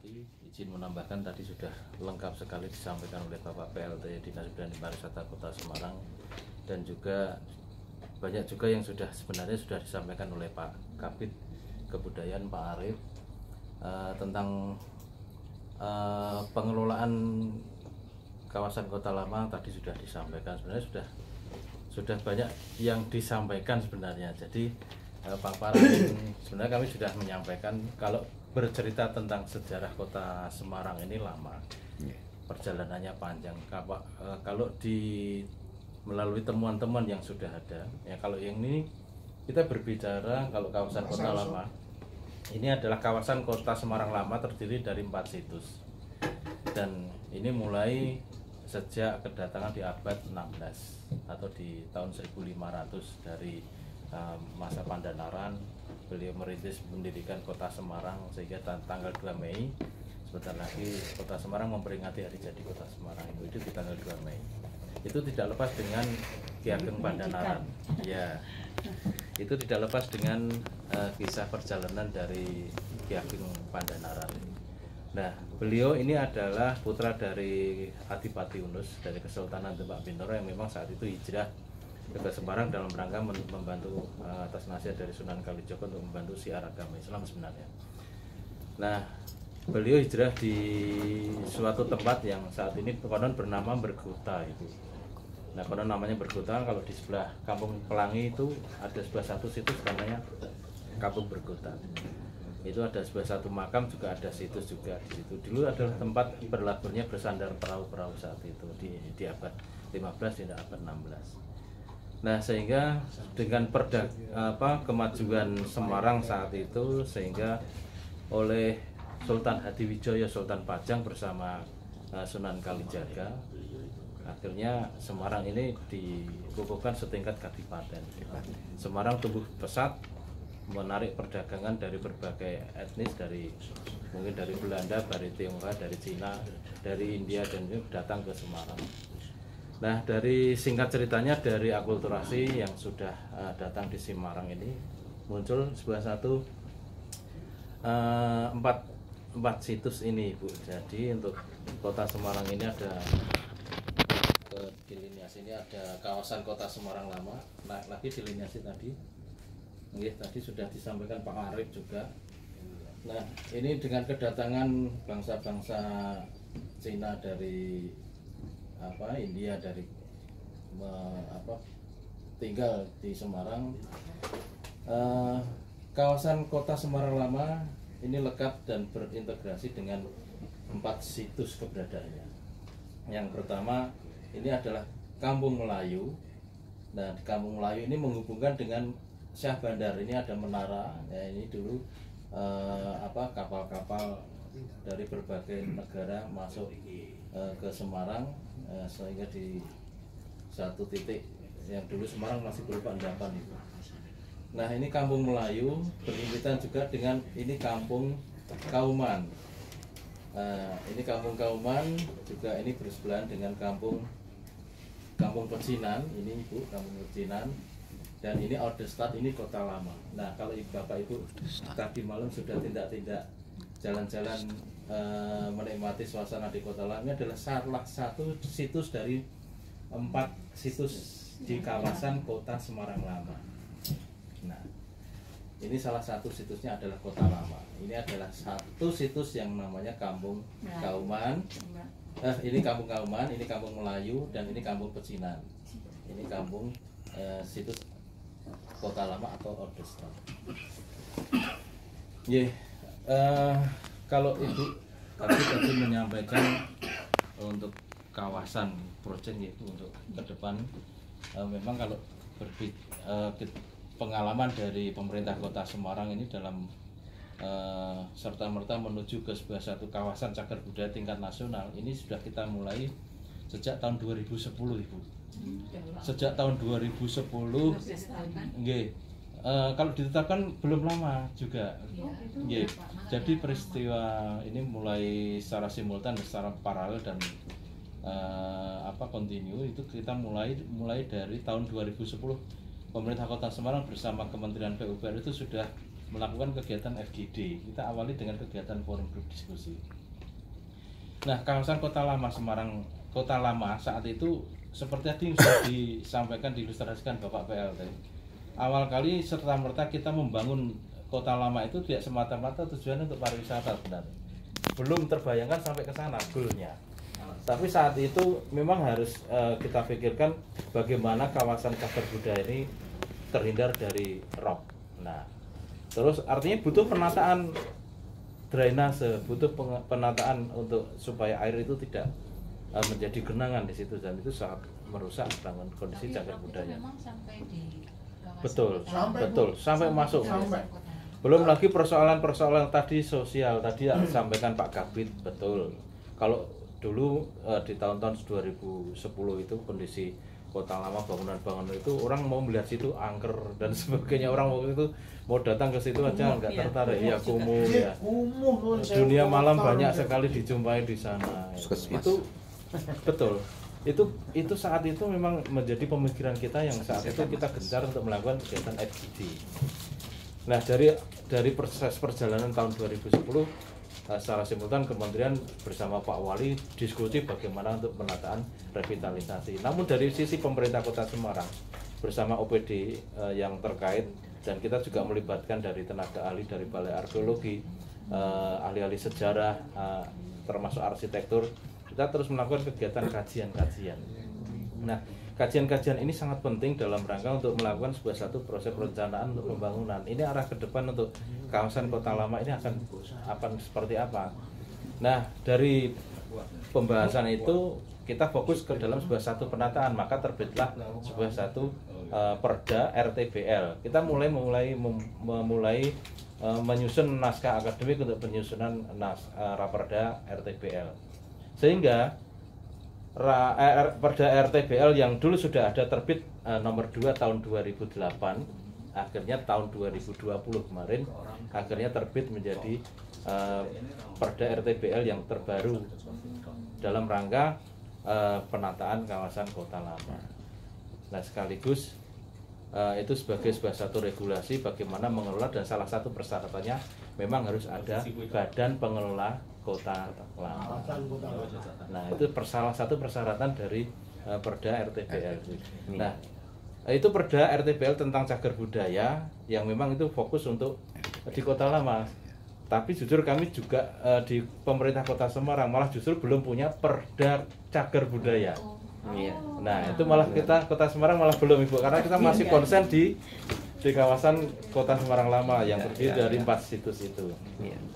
hormati, izin menambahkan tadi sudah lengkap sekali disampaikan oleh Bapak PLT Dinas Budaya dan Pariwisata Kota Semarang, dan juga banyak juga yang sebenarnya sudah disampaikan oleh Pak Kabid Kebudayaan Pak Arief tentang pengelolaan kawasan Kota Lama. Tadi sudah disampaikan, sebenarnya sudah banyak yang disampaikan sebenarnya. Jadi paparan sebenarnya kami sudah menyampaikan kalau bercerita tentang sejarah Kota Semarang ini lama, perjalanannya panjang. Kalau melalui temuan-temuan yang sudah ada, ya kalau yang ini kita berbicara kalau kawasan Kota Lama ini adalah kawasan Kota Semarang Lama terdiri dari 4 situs, dan ini mulai sejak kedatangan di abad 16 atau di tahun 1500 dari masa Pandanaran. Beliau merintis mendirikan Kota Semarang sehingga tanggal 2 Mei sebentar lagi Kota Semarang memperingati hari jadi Kota Semarang itu di tanggal 2 Mei. Itu tidak lepas dengan Ki Ageng Pandanaran. Ya, itu tidak lepas dengan kisah perjalanan dari Ki Ageng Pandanaran. Nah, beliau ini adalah putra dari Adipati Unus dari Kesultanan Demak Bintoro yang memang saat itu hijrah ke Semarang dalam rangka membantu atas nasihat dari Sunan Kalijogo untuk membantu siar agama Islam sebenarnya. Nah, beliau hijrah di suatu tempat yang saat ini konon bernama Bergota itu. Nah, konon namanya Bergota. Kalau di sebelah Kampung Pelangi itu ada sebelah satu situs namanya Kampung Bergota. Itu ada sebelah satu makam, juga ada situs juga di situ. Dulu adalah tempat berlaburnya bersandar perahu-perahu saat itu di abad 15 hingga abad 16. Nah, sehingga dengan kemajuan Semarang saat itu, sehingga oleh Sultan Hadiwijaya Sultan Pajang bersama Sunan Kalijaga, akhirnya Semarang ini dikukuhkan setingkat kadipaten. Semarang tumbuh pesat, menarik perdagangan dari berbagai etnis, mungkin dari Belanda, dari Tionghoa, dari Cina, dari India, dan datang ke Semarang. Nah, dari singkat ceritanya, dari akulturasi yang sudah datang di Semarang ini muncul satu empat situs ini, Bu. Jadi untuk Kota Semarang ini ada dilineasi ini ada kawasan Kota Semarang Lama. Nah, lagi dilineasi tadi, tadi sudah disampaikan Pak Arief juga. Nah, ini dengan kedatangan bangsa-bangsa Cina dari India, dari tinggal di Semarang. Kawasan Kota Semarang Lama ini lekat dan berintegrasi dengan 4 situs keberadaannya. Yang pertama ini adalah Kampung Melayu. Nah, di Kampung Melayu ini menghubungkan dengan Syah Bandar. Ini ada menara, ya, ini dulu kapal-kapal dari berbagai negara masuk ke Semarang, sehingga di satu titik yang dulu Semarang masih berupa endapan itu. Nah, ini Kampung Melayu berhimpitan juga dengan ini Kampung Kauman. Ini Kampung Kauman juga ini bersebelahan dengan Kampung Pecinan. Ini Ibu, Kampung Pecinan. Dan ini Oudestad, ini Kota Lama. Nah, kalau Bapak Ibu tadi malam sudah tidak jalan-jalan menikmati suasana di Kota Lama, ini adalah salah satu situs dari 4 situs di kawasan Kota Semarang Lama. Nah, ini salah satu situsnya adalah Kota Lama. Ini adalah satu situs yang namanya Kampung Kauman. Ini Kampung Kauman, ini Kampung Melayu, dan ini Kampung Pecinan. Ini kampung situs Kota Lama atau Oudestad. Kalau Ibu tadi menyampaikan untuk kawasan proyek itu untuk ke depan, memang kalau pengalaman dari pemerintah Kota Semarang ini dalam serta-merta menuju ke sebuah satu kawasan cagar budaya tingkat nasional ini sudah kita mulai sejak tahun 2010, Ibu. Sejak tahun 2010, kalau ditetapkan belum lama juga. Jadi peristiwa ini mulai secara simultan, secara paralel dan kontinu itu kita mulai dari tahun 2010. Pemerintah Kota Semarang bersama Kementerian PUPR itu sudah melakukan kegiatan FGD. Kita awali dengan kegiatan forum grup diskusi. Nah, kawasan Kota Lama Semarang, Kota Lama saat itu seperti tadi yang sudah disampaikan, diilustrasikan Bapak PLT. Awal kali serta-merta kita membangun Kota Lama itu tidak semata-mata tujuannya untuk pariwisata sebenarnya. Belum terbayangkan sampai ke sana goalnya. Tapi saat itu memang harus kita pikirkan bagaimana kawasan cagar budaya ini terhindar dari rob. Nah, terus artinya butuh penataan drainase, butuh penataan untuk supaya air itu tidak menjadi genangan di situ, dan itu sangat merusak bangun kondisi cagar budaya. Sampai di betul, sampai betul, sampai masuk. Belum lagi persoalan-persoalan tadi sosial tadi yang disampaikan Pak Kabit, betul. Kalau dulu di tahun-tahun 2010 itu kondisi Kota Lama, bangunan-bangunan itu orang mau melihat situ angker dan sebagainya, orang waktu itu mau datang ke situ aja nggak tertarik. Ya kumuh ya. Dunia malam banyak sekali dijumpai di sana. Itu betul. Itu saat itu memang menjadi pemikiran kita yang saat itu kita gencar untuk melakukan kegiatan FGD. Nah, dari proses perjalanan tahun 2010 secara simultan Kementerian bersama Pak Wali diskusi bagaimana untuk penataan revitalisasi. Namun dari sisi pemerintah Kota Semarang bersama OPD yang terkait, dan kita juga melibatkan dari tenaga ahli dari Balai Arkeologi, ahli-ahli sejarah, termasuk arsitektur, kita terus melakukan kegiatan kajian-kajian. Nah, kajian-kajian ini sangat penting dalam rangka untuk melakukan satu proses perencanaan untuk pembangunan. Ini arah ke depan untuk kawasan Kota Lama ini akan seperti apa. Nah, dari pembahasan itu kita fokus ke dalam satu penataan, maka terbitlah satu Perda RTBL. Kita mulai menyusun naskah akademik untuk penyusunan Raperda RTBL. Sehingga Perda RTBL yang dulu sudah ada terbit nomor 2 tahun 2008, akhirnya tahun 2020 kemarin akhirnya terbit menjadi Perda RTBL yang terbaru dalam rangka penataan kawasan Kota Lama. Nah, sekaligus itu sebagai satu regulasi bagaimana mengelola, dan salah satu persyaratannya memang harus ada badan pengelola Kota Lama. Nah, itu salah satu persyaratan dari Perda RTBL. Nah, itu Perda RTBL tentang cagar budaya yang memang itu fokus untuk di Kota Lama. Tapi jujur kami juga di pemerintah Kota Semarang malah justru belum punya Perda cagar budaya. Nah, itu malah kita Kota Semarang malah belum, Ibu, karena kita masih konsen di kawasan Kota Semarang Lama yang terdiri dari 4 situs itu.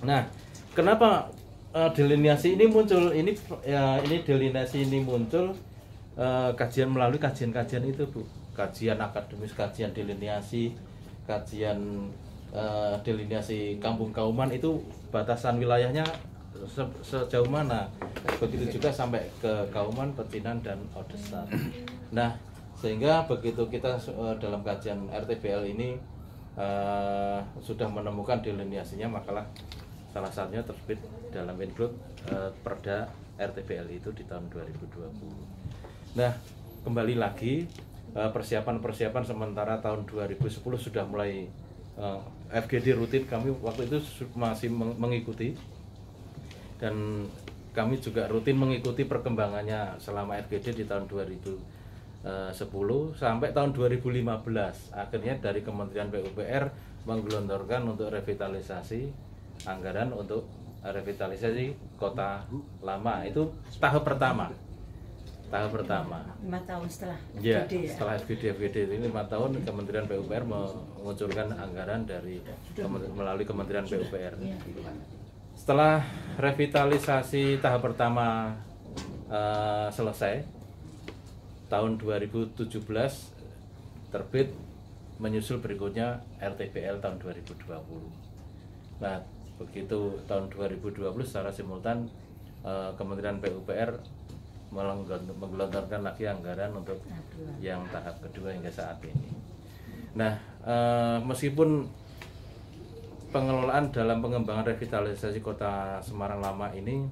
Nah, kenapa delineasi ini muncul? Ini delineasi ini muncul melalui kajian-kajian itu, Bu. Kajian akademis, kajian delineasi, kajian delineasi kampung kauman, itu batasan wilayahnya sejauh mana. Begitu juga sampai ke Kauman, Pecinan, dan Odesa. Nah, sehingga begitu kita dalam kajian RTBL ini sudah menemukan delineasinya, makalah salah satunya terbit dalam include Perda RTBL itu di tahun 2020. Nah, kembali lagi persiapan sementara tahun 2010 sudah mulai FGD rutin, kami waktu itu masih mengikuti, dan kami juga rutin mengikuti perkembangannya selama FGD di tahun 2010 sampai tahun 2015. Akhirnya dari Kementerian PUPR menggelontorkan untuk revitalisasi, anggaran untuk revitalisasi Kota Lama. Itu tahap pertama. 5 tahun setelah FGD, setelah FGD ini 5 tahun Kementerian PUPR mengucurkan anggaran melalui Kementerian PUPR. Setelah revitalisasi tahap pertama selesai, tahun 2017 terbit, menyusul berikutnya RTBL tahun 2020. Nah, begitu tahun 2020 secara simultan Kementerian PUPR menggelontorkan lagi anggaran untuk yang tahap kedua hingga saat ini. Nah, meskipun pengelolaan dalam pengembangan revitalisasi Kota Semarang Lama ini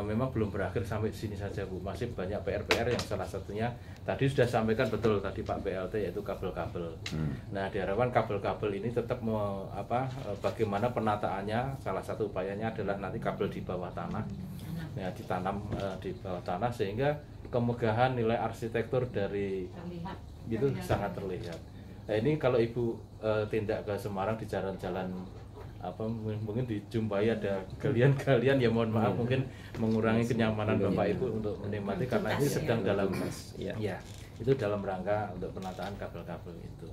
memang belum berakhir sampai di sini saja Bu, masih banyak PR-PR yang salah satunya tadi sudah sampaikan betul tadi Pak PLT, yaitu kabel-kabel. Nah diharapkan kabel-kabel ini tetap bagaimana penataannya, salah satu upayanya adalah nanti kabel di bawah tanah, ya, ditanam di bawah tanah sehingga kemegahan nilai arsitektur dari itu sangat terlihat. Nah ini kalau Ibu tindak ke Semarang di jalan-jalan mungkin dijumpai ada galian-galian, ya mohon maaf mungkin mengurangi kenyamanan Bapak Ibu untuk menikmati karena ini sedang dalam ya itu dalam rangka untuk penataan kabel-kabel itu.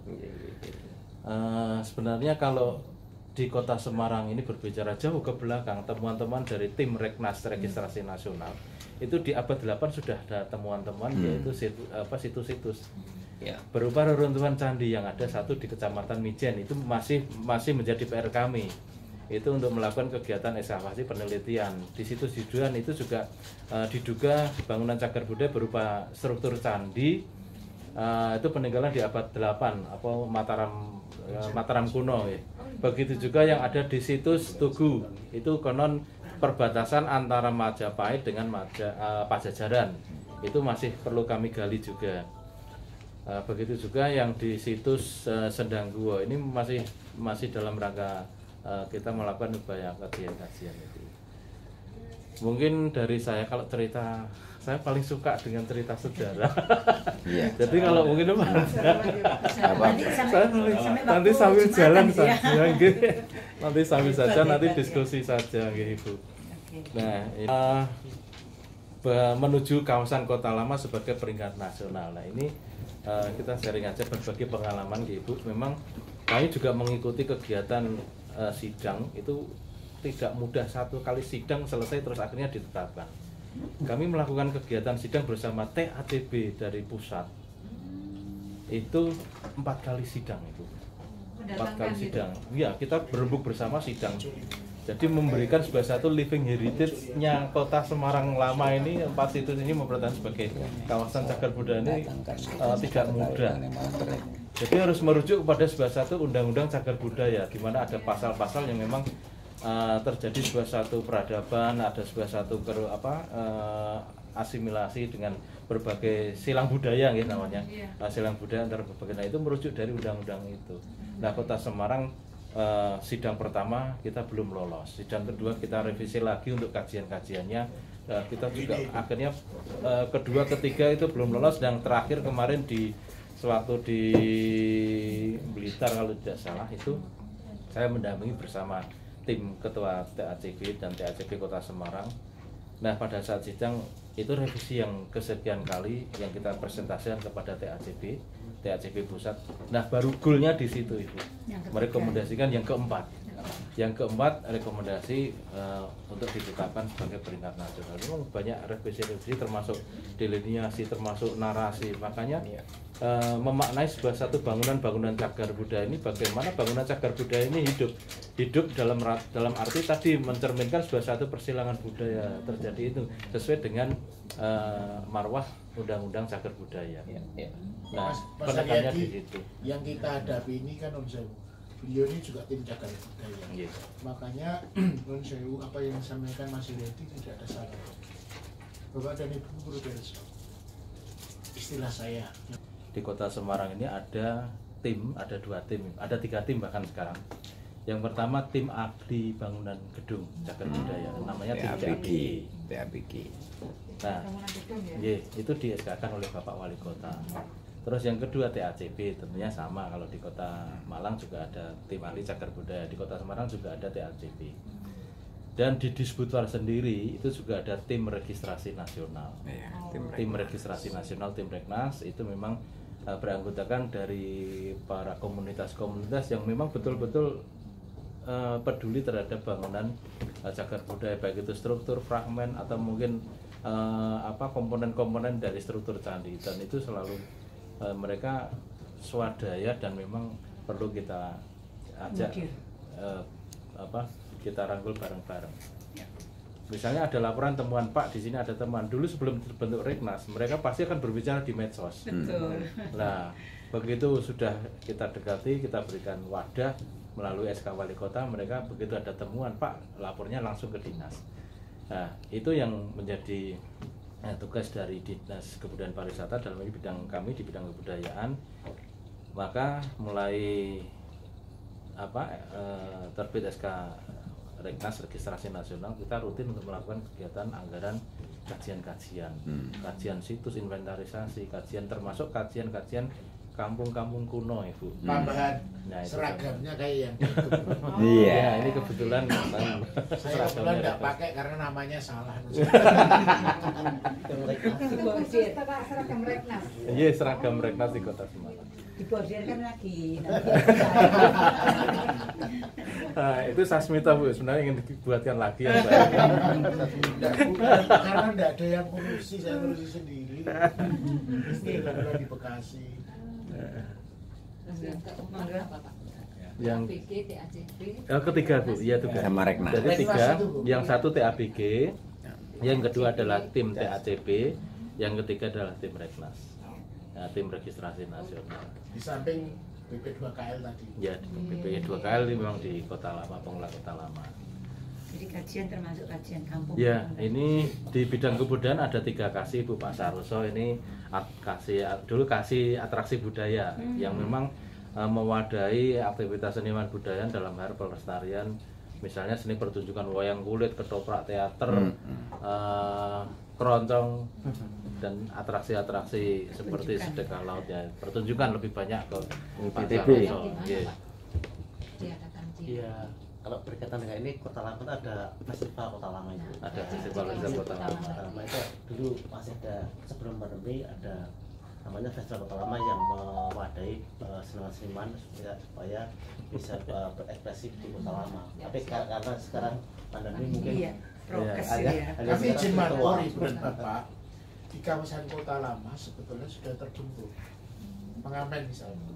Sebenarnya kalau di Kota Semarang ini berbicara jauh ke belakang, temuan-temuan dari tim Reknas Registrasi Nasional itu di abad 8 sudah ada temuan-temuan yaitu situs-situs berupa reruntuhan candi yang ada satu di Kecamatan Mijen. Itu masih menjadi PR kami itu untuk melakukan kegiatan ekskavasi penelitian. Di situs Siduan itu juga diduga bangunan cagar budaya berupa struktur candi, itu peninggalan di abad 8 Mataram kuno ya. Begitu juga yang ada di situs Tugu, itu konon perbatasan antara Majapahit dengan Pajajaran, itu masih perlu kami gali juga. Begitu juga yang di situs Sendangguo ini masih dalam rangka kita melakukan upaya kajian-kajian itu. Mungkin dari saya, kalau cerita saya paling suka dengan cerita sejarah. Jadi kalau mungkin nanti sambil jalan saja, nanti sambil saja, nanti diskusi saja, Ibu. Nah, menuju kawasan Kota Lama sebagai peringkat nasional. Nah ini kita sharing aja berbagi pengalaman Ibu. Memang kami juga mengikuti kegiatan sidang itu tidak mudah, satu kali sidang selesai terus akhirnya ditetapkan. Kami melakukan kegiatan sidang bersama TACB dari pusat itu 4 kali sidang itu. 4 kali sidang. Ya, kita berembuk bersama sidang. Jadi memberikan sebuah satu living heritage-nya Kota Semarang Lama ini, 4 situs ini mempertahankan sebagai kawasan cagar budaya ini tidak mudah. Jadi harus merujuk kepada sebuah satu undang-undang cagar budaya, di mana ada pasal-pasal yang memang terjadi sebuah satu peradaban, ada sebuah satu asimilasi dengan berbagai silang budaya gitu namanya. Silang budaya antara berbagai, nah itu merujuk dari undang-undang itu. Nah, Kota Semarang sidang pertama kita belum lolos, sidang kedua kita revisi lagi untuk kajian-kajiannya, kita juga akhirnya kedua ketiga itu belum lolos, dan terakhir kemarin sewaktu di Blitar kalau tidak salah itu saya mendampingi bersama tim ketua TACB dan TACB Kota Semarang. Nah pada saat sidang itu revisi yang kesekian kali yang kita presentasikan kepada TACB pusat. Nah baru goalnya di situ Ibu, merekomendasikan yang keempat. Yang keempat rekomendasi untuk ditetapkan sebagai peringkat nasional. Memang banyak revisi-revisi termasuk delineasi, termasuk narasi. Makanya memaknai sebuah satu bangunan cagar budaya ini, bagaimana bangunan cagar budaya ini hidup dalam arti tadi mencerminkan sebuah satu persilangan budaya terjadi itu sesuai dengan marwah undang-undang cagar budaya. Nah, penekannya di situ. Yang kita hadapi ini kan beliau ini juga tim cagar budaya. Makanya apa yang disampaikan Mas Yudi tidak ada salah. Bapak dan Ibu perlu tahu istilah saya. Di Kota Semarang ini ada 2 tim, ada 3 tim bahkan sekarang. Yang pertama tim ahli bangunan gedung cagar budaya, namanya tim TABG. Nah, itu di SK-kan oleh Bapak Wali Kota. Terus yang kedua TACB, tentunya sama, kalau di Kota Malang juga ada tim ahli cagar budaya, di Kota Semarang juga ada TACB. Dan di Disbudwar sendiri itu juga ada tim registrasi nasional. Tim registrasi nasional, tim Reknas itu memang beranggotakan dari para komunitas-komunitas yang memang betul-betul peduli terhadap bangunan cagar budaya, baik itu struktur, fragmen, atau mungkin komponen-komponen dari struktur candi. Dan itu selalu mereka swadaya dan memang perlu kita ajak kita rangkul bareng-bareng. Misalnya ada laporan temuan Pak, di sini ada temuan. Dulu sebelum terbentuk Reknas, mereka pasti akan berbicara di medsos. Betul. Nah, begitu sudah kita dekati, kita berikan wadah melalui SK Wali Kota, mereka begitu ada temuan Pak, lapornya langsung ke dinas. Nah, itu yang menjadi tugas dari Dinas Kebudayaan Pariwisata dalam ini bidang kami di bidang kebudayaan. Maka mulai terbit SK Regnas Registrasi Nasional, kita rutin untuk melakukan kegiatan anggaran kajian-kajian, kajian situs, inventarisasi, kajian termasuk kajian-kajian kampung-kampung kuno, Ibu. Tambahan Nah, itu seragamnya kayak yang Iya, ya, ini kebetulan saya kebetulan nggak pakai karena namanya salah. seragam Regnas. Iya, seragam Regnas di Kota Semarang. Dibordir kan lagi. Nah, itu Sasmita, Bu, sebenarnya ingin dibuatkan lagi yang baru. Karena nggak ada yang ngurusi, saya ngurusi sendiri. Istilah di Bekasi. Yang ABG, TACP. ketiga, Bu, iya tugas. Sama Regnas. Jadi tiga, Regnas itu, Bu. yang satu TABG, yang kedua adalah tim TACP, yang ketiga adalah tim Regnas. Nah, tim registrasi nasional. Di samping BP2KL tadi. Ya, BP 2KL ini memang di Kota Lama, pengelola Kota Lama. Jadi kajian termasuk kajian kampung. Ya, ini di bidang kebudayaan ada 3 kasih, Bu, Pak Saroso. Ini dulu kasih atraksi budaya yang memang mewadahi aktivitas seniman budaya dalam hal pelestarian, misalnya seni pertunjukan wayang kulit, ketoprak teater, keroncong, dan atraksi-atraksi seperti sedekah laut, ya, pertunjukan lebih banyak ke Pak PTB. Saroso. Iya. Iya, kalau berkaitan dengan ini Kota Lama itu ada festival Kota Lama itu. Ada festival Kota Lama. Kota Lama itu dulu masih ada, sebelum pandemi ada namanya Festival Kota Lama yang mewadahi seniman-seniman supaya bisa berekspresi di Kota Lama. Tapi karena sekarang pandemi mungkin Iya, prokes ada- ya. ada Kami sekarang izin virtual. lapor Ibu dan Bapak, di kawasan Kota Lama sebetulnya sudah terbentuk pengamen misalnya.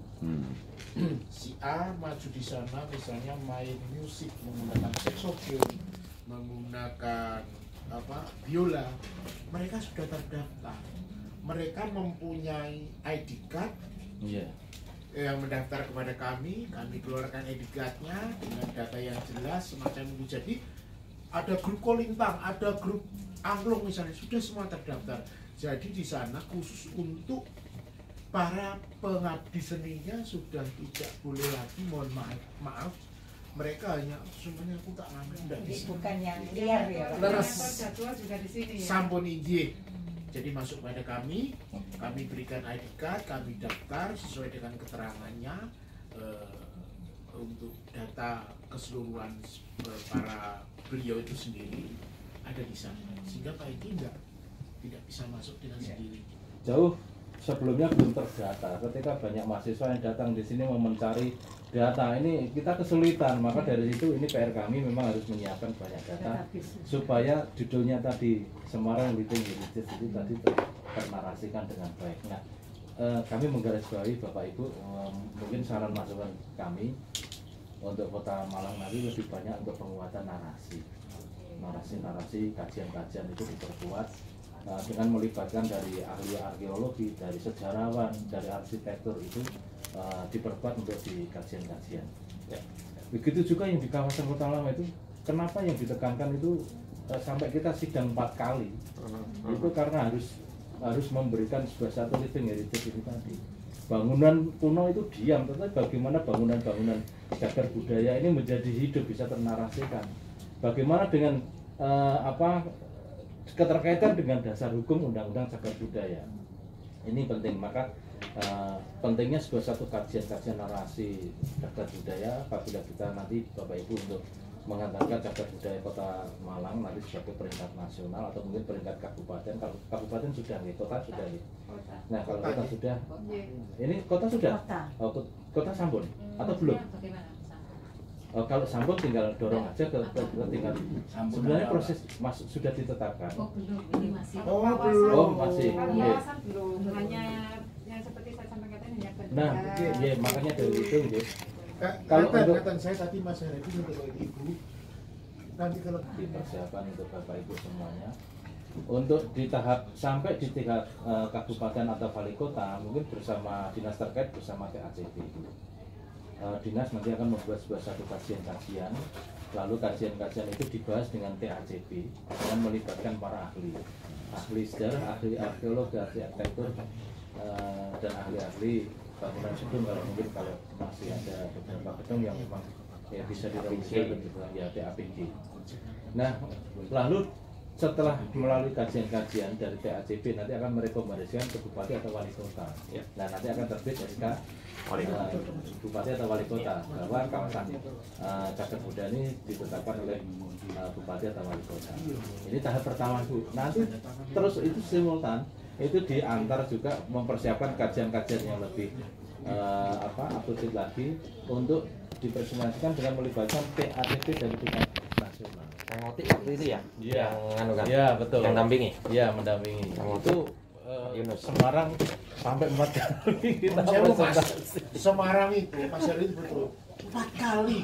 Si A maju di sana misalnya main musik menggunakan saxophone, menggunakan biola, mereka sudah terdaftar. Mereka mempunyai ID card Iya. yang mendaftar kepada kami keluarkan ID card-nya dengan data yang jelas semacam itu. Jadi ada grup Kolintang, ada grup Angklung misalnya, sudah semua terdaftar. Jadi di sana khusus untuk para pengabdi seninya sudah tidak boleh lagi, mohon maaf, mereka hanya semuanya aku tak ngamen enggak Jadi bisa. bukan yang liar ya, Pak. Leres. Jadwal juga di sini ya. Sampun izin. Jadi masuk pada kami berikan ID card, kami daftar sesuai dengan keterangannya untuk data keseluruhan para beliau itu sendiri ada di sana, sehingga Pak Eki tidak bisa masuk dengan sendiri. Jauh sebelumnya belum terdata. Ketika banyak mahasiswa yang datang di sini mau mencari data, ini kita kesulitan. Maka dari situ ini PR kami memang harus menyiapkan banyak data supaya judulnya tadi Semarang Living Heritage itu tadi ternarasikan dengan baik. Nah, kami menggarisbawahi Bapak Ibu, mungkin saran masukan kami untuk Kota Malang nanti lebih banyak untuk penguatan narasi, kajian-kajian itu diperkuat dengan melibatkan dari ahli arkeologi, dari sejarawan, dari arsitektur itu diperkuat untuk di kajian-kajian. Ya. Begitu juga yang di kawasan Kota Lama itu, kenapa yang ditekankan itu sampai kita sidang 4 kali, itu karena harus memberikan sebuah satu living heritage itu tadi. Bangunan kuno itu diam, tetapi bagaimana bangunan-bangunan cagar budaya ini menjadi hidup, bisa ternarasikan. Bagaimana dengan keterkaitan dengan dasar hukum Undang-Undang Cagar Budaya. Ini penting, maka pentingnya sebuah satu kajian narasi cagar budaya apabila kita nanti Bapak Ibu untuk menghantarkan cagar budaya Kota Malang nanti sebagai peringkat nasional atau mungkin peringkat kabupaten. Kalau kabupaten sudah nih, kota sudah nih. Nah, kalau kota sudah, ini kota sudah. Oh, kota Sambon atau belum? Kalau Sambon tinggal dorong aja ke tinggal. Sebenarnya proses sudah ditetapkan. Oh, belum, ini masih. Oh, masih. Pengawasan belum, hanya yang seperti saya sampaikan tadi hanya bentuk. Nah, iya, makanya dari itu gitu. Kalau Kata saya tadi Mas Heri itu untuk Ibu, nanti kalau dipersiapkan untuk Bapak Ibu semuanya untuk di tahap sampai di tingkat kabupaten atau wali kota, mungkin bersama dinas terkait bersama TACP itu. Dinas nanti akan membuat sebuah satu kajian Lalu kajian-kajian itu dibahas dengan TACP dengan melibatkan para ahli sejarah, ahli arkeologi, ahli arsitektur, dan ahli-ahli bangunan gedung. Kalau mungkin kalau masih ada beberapa gedung yang memang ya bisa direvisi gitu ya TAPG. Nah, lalu setelah melalui kajian-kajian dari TACP nanti akan merekomendasikan ke bupati atau wali kota. Nah, nanti akan terbit SK bupati atau wali kota bahwa kawasan cagar budaya ini ditetapkan oleh bupati atau wali kota. Ini tahap pertama Bu. Nanti terus itu simultan itu diantar juga mempersiapkan kajian-kajian yang lebih update lagi untuk dipresentasikan dengan melibatkan TACP dari tingkat nasional. Kang Oti waktu itu ya? Iya. Yang anu kan? Iya, betul. Yang dampingi? Iya, mendampingi. Itu Yunus. Semarang sampai 4 kali kita Saya mau presentasi. Semarang itu Pasir itu betul 4 kali